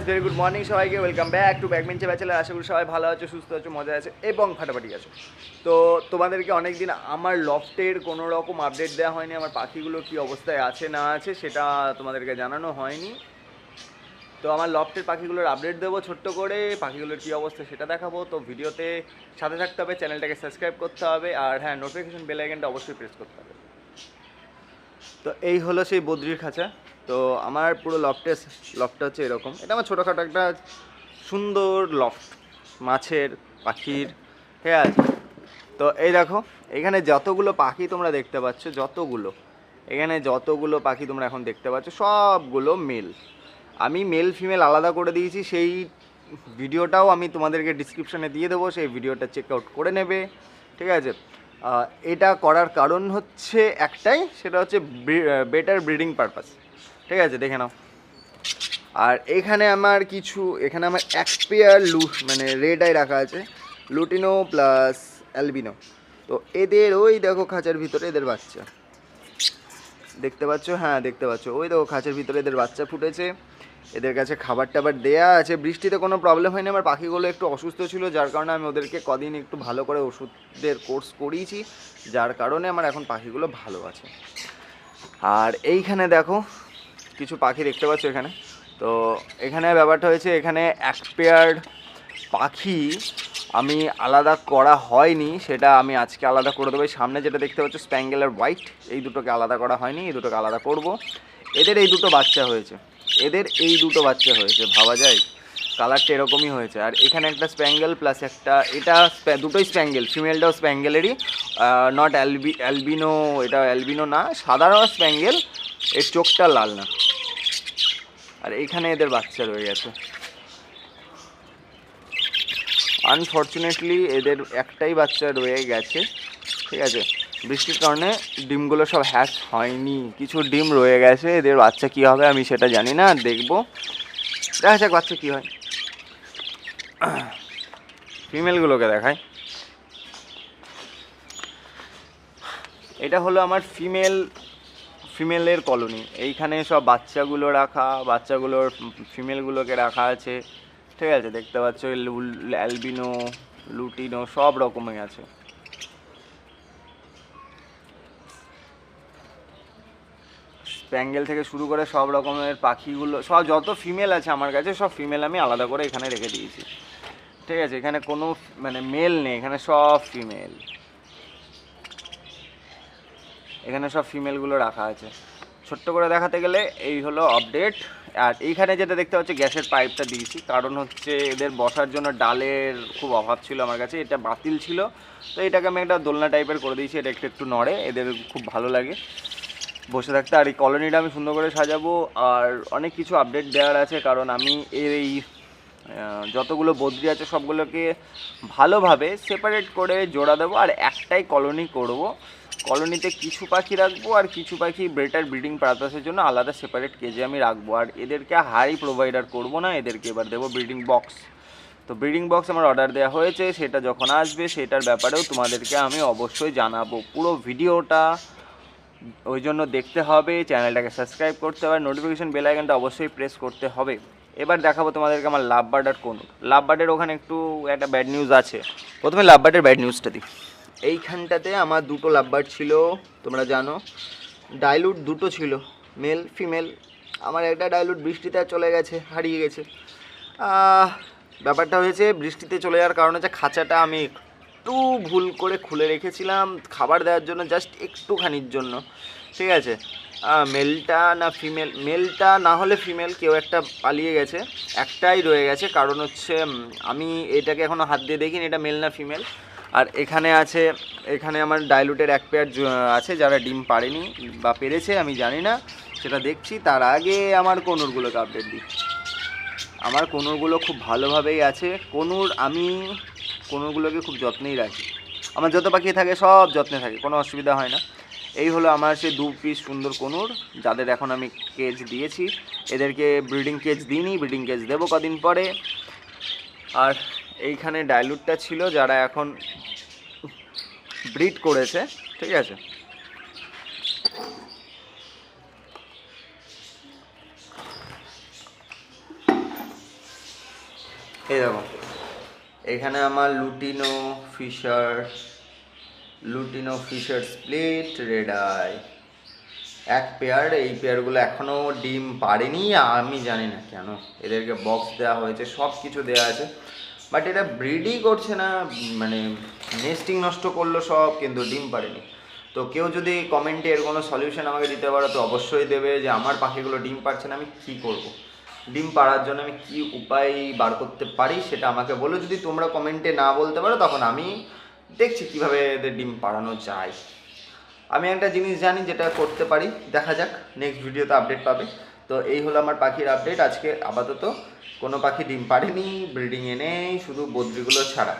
Guys, very good morning সবাইকে। Welcome back to ব্যাকবেঞ্চে bachelor. আশা করি সবাই ভালো আছো, সুস্থ আছো, মজা আছে এবং ফাটাফাটি আছো। তো তোমাদেরকে অনেক দিন আমার লফটের কোনো রকম আপডেট দেওয়া হয়নি। আমার পাখিগুলো কী অবস্থায় আছে না আছে সেটা তোমাদেরকে জানানো হয়নি। তো আমার লফটের পাখিগুলোর আপডেট দেবো ছোট্ট করে, পাখিগুলোর কী অবস্থা সেটা দেখাবো। তো ভিডিওতে সাথে থাকতে হবে, চ্যানেলটাকে সাবস্ক্রাইব করতে হবে, আর হ্যাঁ, নোটিফিকেশন বেল আইকনটা অবশ্যই প্রেস করতে হবে। তো এই হলো সেই বদ্রির খাঁচা। তো আমার পুরো লফটটা হচ্ছে এরকম। এটা আমার ছোটোখাটো একটা সুন্দর লফট, মাছের, পাখির, ঠিক আছে। তো এই দেখো, এখানে যতগুলো পাখি তোমরা দেখতে পাচ্ছ, এখানে যতগুলো পাখি তোমরা এখন দেখতে পাচ্ছ সবগুলো মেল। আমি মেল ফিমেল আলাদা করে দিয়েছি, সেই ভিডিওটাও আমি তোমাদেরকে ডিসক্রিপশানে দিয়ে দেবো, সেই ভিডিওটা চেক আউট করে নেবে, ঠিক আছে। এটা করার কারণ হচ্ছে একটাই, সেটা হচ্ছে বেটার ব্রিডিং পারপাস, ঠিক আছে, দেখে নাও। আর এখানে আমার এক পেয়ার মানে রেড আই রাখা আছে, লুটিনো প্লাস অ্যালবিনো। তো এদের ওই দেখো খাঁচার ভিতরে এদের বাচ্চা দেখতে পাচ্ছ, হ্যাঁ দেখতে পাচ্ছ, ওই দেখো খাঁচার ভিতরে এদের বাচ্চা ফুটেছে। এদের কাছে খাবার টাবার দেয়া আছে, বৃষ্টিতে কোনো প্রবলেম হয়নি। আমার পাখিগুলো একটু অসুস্থ ছিল, যার কারণে আমি ওদেরকে কদিন একটু ভালো করে ওষুধের কোর্স করিয়েছি, যার কারণে আমার এখন পাখিগুলো ভালো আছে। আর এইখানে দেখো কিছু পাখি দেখতে পাচ্ছ এখানে। তো এখানে ব্যাপারটা হয়েছে, এখানে এক পেয়ার পাখি আমি আলাদা করা হয়নি, সেটা আমি আজকে আলাদা করে দেবো। সামনে যেটা দেখতে পাচ্ছ স্প্যাঙ্গেল আর হোয়াইট, এই দুটোকে আলাদা করা হয়নি, এই দুটোকে আলাদা করব। এদের এই দুটো বাচ্চা হয়েছে, ভাবা যায় কালারটা এরকমই হয়েছে। আর এখানে একটা স্প্যাঙ্গেল প্লাস একটা, এটা দুটোই স্প্যাঙ্গেল, ফিমেলটাও স্প্যাঙ্গেলেরই, নট অ্যালবিনো, এটা অ্যালবিনো না, সাধারণ স্প্যাঙ্গেল, এর চোখটা লাল না। আর এইখানে এদের বাচ্চা রয়ে গেছে। আনফর্চুনেটলি এদের একটাই বাচ্চা রয়ে গেছে, ঠিক আছে। বৃষ্টির কারণে ডিমগুলো সব হ্যাচ হয়নি, কিছু ডিম রয়ে গেছে। এদের বাচ্চা কী হবে আমি সেটা জানি না, দেখবো, দেখা যাক বাচ্চা কী হয়। ফিমেলগুলোকে দেখায়, এটা হলো আমার ফিমেলের কলোনি। এইখানে সব বাচ্চাগুলো রাখা, ফিমেলগুলোকে রাখা আছে, ঠিক আছে, দেখতে পাচ্ছ। অ্যালবিনো, লুটিনো সব রকমই আছে। স্প্যাঙ্গেল থেকে শুরু করে সব রকমের পাখিগুলো, সব যত ফিমেল আছে আমার কাছে সব ফিমেল আমি আলাদা করে এখানে রেখে দিয়েছি, ঠিক আছে। এখানে কোনো মেল নেই, এখানে সব ফিমেল, এখানে সব ফিমেলগুলো রাখা আছে। ছোট্ট করে দেখাতে গেলে এই হলো আপডেট। আর এইখানে যেটা দেখতে পাচ্ছি গ্যাসের পাইপটা দিয়েছি, কারণ হচ্ছে এদের বসার জন্য ডালের খুব অভাব ছিল আমার কাছে, এটা বাতিল ছিল, তো এটাকে আমি একটা দোলনা টাইপের করে দিয়েছি। এটা একটু নড়ে, এদের খুব ভালো লাগে বসে থাকতে। আর এই কলোনিটা আমি সুন্দর করে সাজাবো, আর অনেক কিছু আপডেট দেওয়ার আছে, কারণ আমি এই যতগুলো বদ্রি আছে সবগুলোকে ভালোভাবে সেপারেট করে জোড়া দেবো, আর একটাই কলোনি করব। কলোনিতে কিছু পাখি রাখবো, আর কিছু পাখি বেটার ব্রিডিং পারপাসের জন্য আলাদা সেপারেট কেজে আমি রাখবো। আর এদেরকে হাই প্রোভাইডার করব না, এদেরকে এবার দেবো ব্রিডিং বক্স। তো ব্রিডিং বক্স আমার অর্ডার দেওয়া হয়েছে, সেটা যখন আসবে সেটার ব্যাপারেও তোমাদেরকে আমি অবশ্যই জানাবো। পুরো ভিডিওটা ওই জন্য দেখতে হবে, চ্যানেলটাকে সাবস্ক্রাইব করতে হবে, নোটিফিকেশন বেল আইকনটা অবশ্যই প্রেস করতে হবে। এবার দেখাবো তোমাদেরকে আমার লাভ বার্ড আর কোন। লাভ বার্ডের ওখানে একটু একটা ব্যাড নিউজ আছে। প্রথমে লাভ বার্ডের ব্যাড নিউজটা দিই। এইখানটাতে আমার দুটো লাভ বার্ড ছিল, তোমরা জানো, ডাইলুট দুটো ছিল, মেল ফিমেল। আমার একটা ডাইলুট বৃষ্টিতে চলে গেছে, হারিয়ে গেছে। ব্যাপারটা হয়েছে বৃষ্টিতে চলে যাওয়ার কারণে যে খাঁচাটা আমি একটু ভুল করে খুলে রেখেছিলাম খাবার দেওয়ার জন্য, জাস্ট একটুখানির জন্য, ঠিক আছে। মেলটা না হলে ফিমেল কেউ একটা পালিয়ে গেছে, একটাই রয়ে গেছে। কারণ হচ্ছে আমি এটাকে এখনও হাত দিয়ে দেখিনি এটা মেল না ফিমেল। আর এখানে আমার ডাইলুটের এক পেয়ার আছে যারা ডিম পারেনি বা পেরেছে আমি জানি না, সেটা দেখছি। তার আগে আমার কোনুরগুলোকে আপডেট দিই। আমার কোনুরগুলো খুব ভালোভাবেই আছে। আমি কোনুরগুলোকে খুব যত্নেই রাখি, আমার যত পাখি থাকে সব যত্নে থাকে, কোনো অসুবিধা হয় না। এই হলো আমার সেই 2 পিস সুন্দর কোনুর, যাদের এখন আমি কেজ দিয়েছি। এদেরকে ব্রিডিং কেজ দিইনি, ব্রিডিং কেজ দেবো কদিন পরে। আর এইখানে ডাইলুটটা ছিল, যারা এখন ব্রিড করেছে, ঠিক আছে। এই দেখো, এখানে আমার lutino Fischer split red eye এক পেয়ার। এই পেয়ারগুলো এখনও ডিম পারেনি, আমি জানি না কেন। এদেরকে বক্স দেওয়া হয়েছে, সব কিছু দেওয়া আছে, বাট এটা ব্রিডই করছে না, মানে নেস্টিং নষ্ট করলো সব, কিন্তু ডিম পারেনি। তো কেউ যদি কমেন্টে এর কোনো সলিউশন আমাকে দিতে পারো তো অবশ্যই দেবে, যে আমার পাখিগুলো ডিম পারছে না, আমি কী করব, ডিম পাড়ার জন্য আমি কী উপায় বার করতে পারি সেটা আমাকে বলো। যদি তোমরা কমেন্টে না বলতে পারো তখন আমি দেখছি কীভাবে এদের ডিম পাড়ানো যায়। আমি একটা জিনিস জানি যেটা করতে পারি, দেখা যাক, নেক্সট ভিডিওতে আপডেট পাবে। তো এই হলো আমার পাখির আপডেট আজকে। আপাতত কোনো পাখি ডিম পারেনি, ব্রিডিংয়ে নেই, শুধু বদ্রিগুলো ছাড়া।